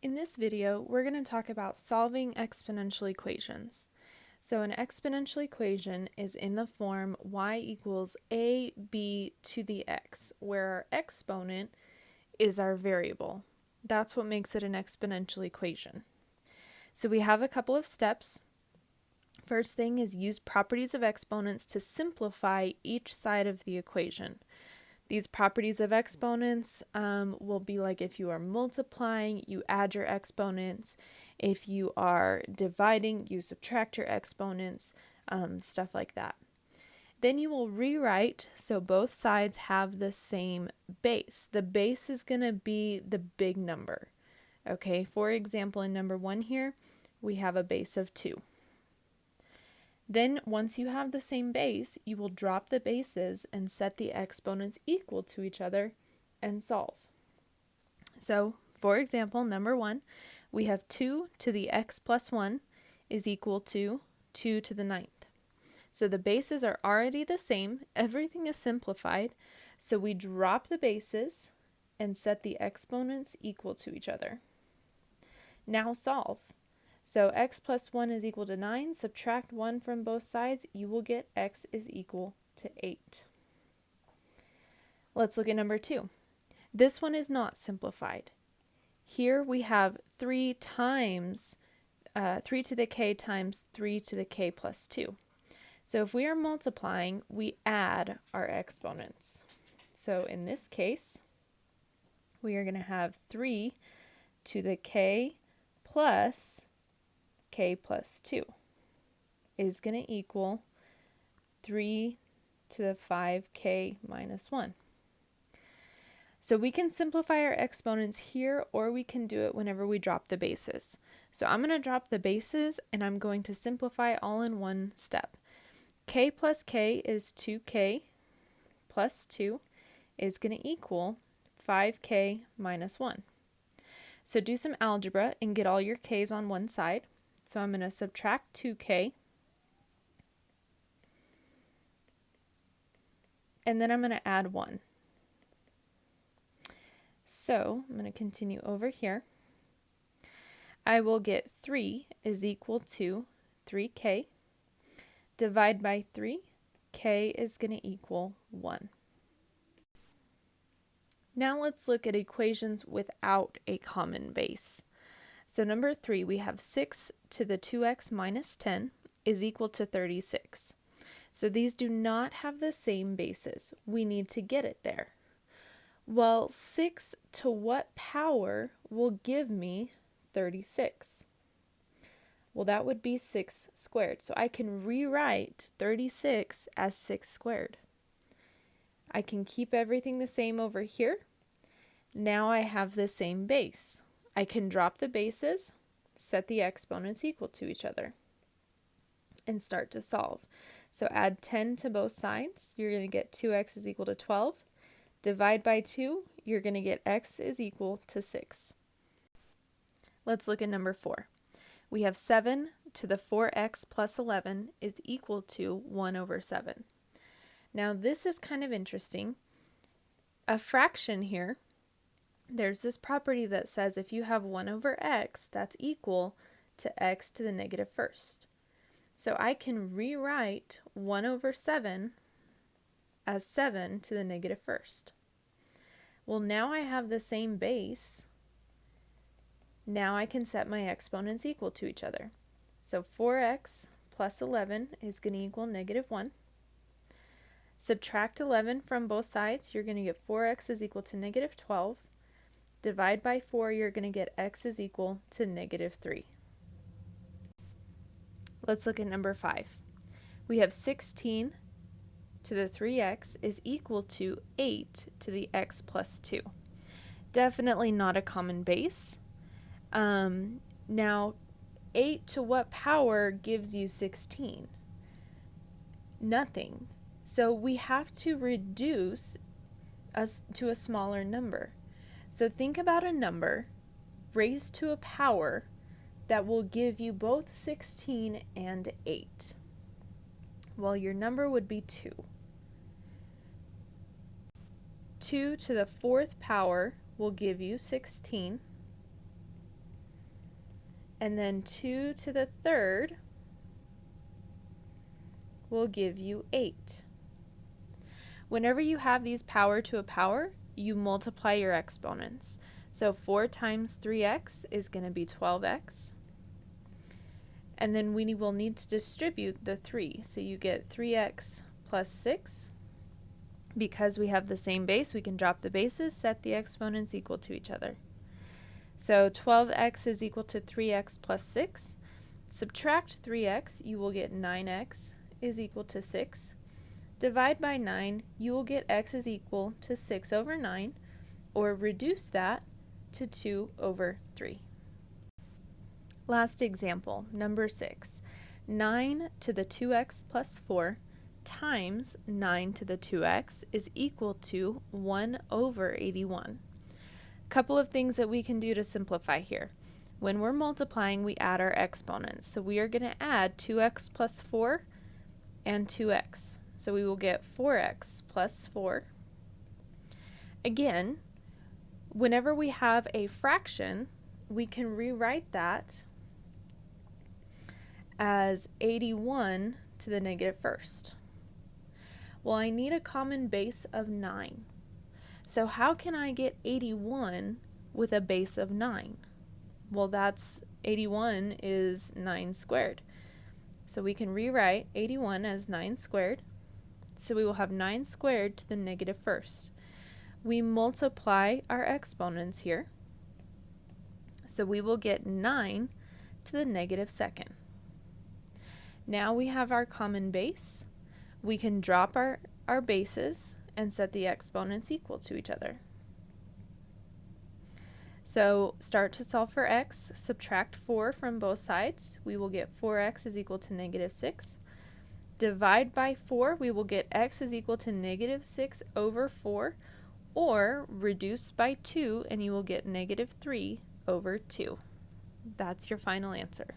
In this video, we're going to talk about solving exponential equations. So an exponential equation is in the form y equals ab to the x, where our exponent is our variable. That's what makes it an exponential equation. So we have a couple of steps. First thing is use properties of exponents to simplify each side of the equation. These properties of exponents will be like if you are multiplying, you add your exponents. If you are dividing, you subtract your exponents, stuff like that. Then you will rewrite so both sides have the same base. The base is going to be the big number. Okay, for example, in number 1 here, we have a base of 2. Then once you have the same base, you will drop the bases and set the exponents equal to each other and solve. So, for example, number 1, we have 2 to the x plus 1 is equal to 2 to the 9th. So the bases are already the same, everything is simplified, so we drop the bases and set the exponents equal to each other. Now solve. So x plus 1 is equal to 9, subtract 1 from both sides, you will get x is equal to 8. Let's look at number 2. This one is not simplified. Here we have 3 to the k times 3 to the k plus 2. So if we are multiplying, we add our exponents. So in this case, we are going to have 3 to the k plus k plus 2 is going to equal 3 to the 5k minus 1. So we can simplify our exponents here, or we can do it whenever we drop the bases. So I'm going to drop the bases and I'm going to simplify all in one step. K plus k is 2k plus 2 is going to equal 5k minus 1. So do some algebra and get all your k's on one side. So I'm going to subtract 2k, and then I'm going to add 1. So I'm going to continue over here. I will get 3 is equal to 3k. Divide by 3, k is going to equal 1. Now let's look at equations without a common base. So number 3, we have 6 to the 2x minus 10 is equal to 36. So these do not have the same bases. We need to get it there. Well, 6 to what power will give me 36? Well, that would be 6 squared. So I can rewrite 36 as 6 squared. I can keep everything the same over here. Now I have the same base. I can drop the bases, set the exponents equal to each other, and start to solve. So add 10 to both sides. You're going to get 2x is equal to 12. Divide by 2, you're going to get x is equal to 6. Let's look at number 4. We have 7 to the 4x plus 11 is equal to 1 over 7. Now this is kind of interesting. A fraction here, there's this property that says if you have 1 over x, that's equal to x to the negative first. So I can rewrite 1 over 7 as 7 to the negative first. Well, now I have the same base. Now I can set my exponents equal to each other. So 4x plus 11 is going to equal negative 1. Subtract 11 from both sides, you're going to get 4x is equal to negative 12. Divide by 4, you're going to get x is equal to negative 3. Let's look at number 5. We have 16 to the 3x is equal to 8 to the x plus 2. Definitely not a common base. Now, 8 to what power gives you 16? Nothing. So we have to reduce us to a smaller number. So think about a number raised to a power that will give you both 16 and 8. Well, your number would be 2. 2 to the 4th power will give you 16. and then 2 to the third will give you 8. Whenever you have these power to a power, you multiply your exponents. So 4 times 3x is going to be 12x. And then we will need to distribute the 3. So you get 3x plus 6. Because we have the same base, we can drop the bases, set the exponents equal to each other. So 12x is equal to 3x plus 6. Subtract 3x, you will get 9x is equal to 6. Divide by 9, you will get x is equal to 6 over 9, or reduce that to 2 over 3. Last example, number 6. 9 to the 2x plus 4 times 9 to the 2x is equal to 1 over 81. A couple of things that we can do to simplify here. When we're multiplying, we add our exponents. So we are going to add 2x plus 4 and 2x. So we will get 4x plus 4. Again, whenever we have a fraction, we can rewrite that as 81 to the negative first. Well, I need a common base of 9. So how can I get 81 with a base of 9? Well, 81 is 9 squared. So we can rewrite 81 as 9 squared. So we will have 9 squared to the negative first. We multiply our exponents here. So we will get 9 to the negative second. Now we have our common base. We can drop our bases and set the exponents equal to each other. So start to solve for x, subtract 4 from both sides. We will get 4x is equal to negative 6. Divide by 4, we will get x is equal to negative 6 over 4, or reduce by 2 and you will get negative 3 over 2. That's your final answer.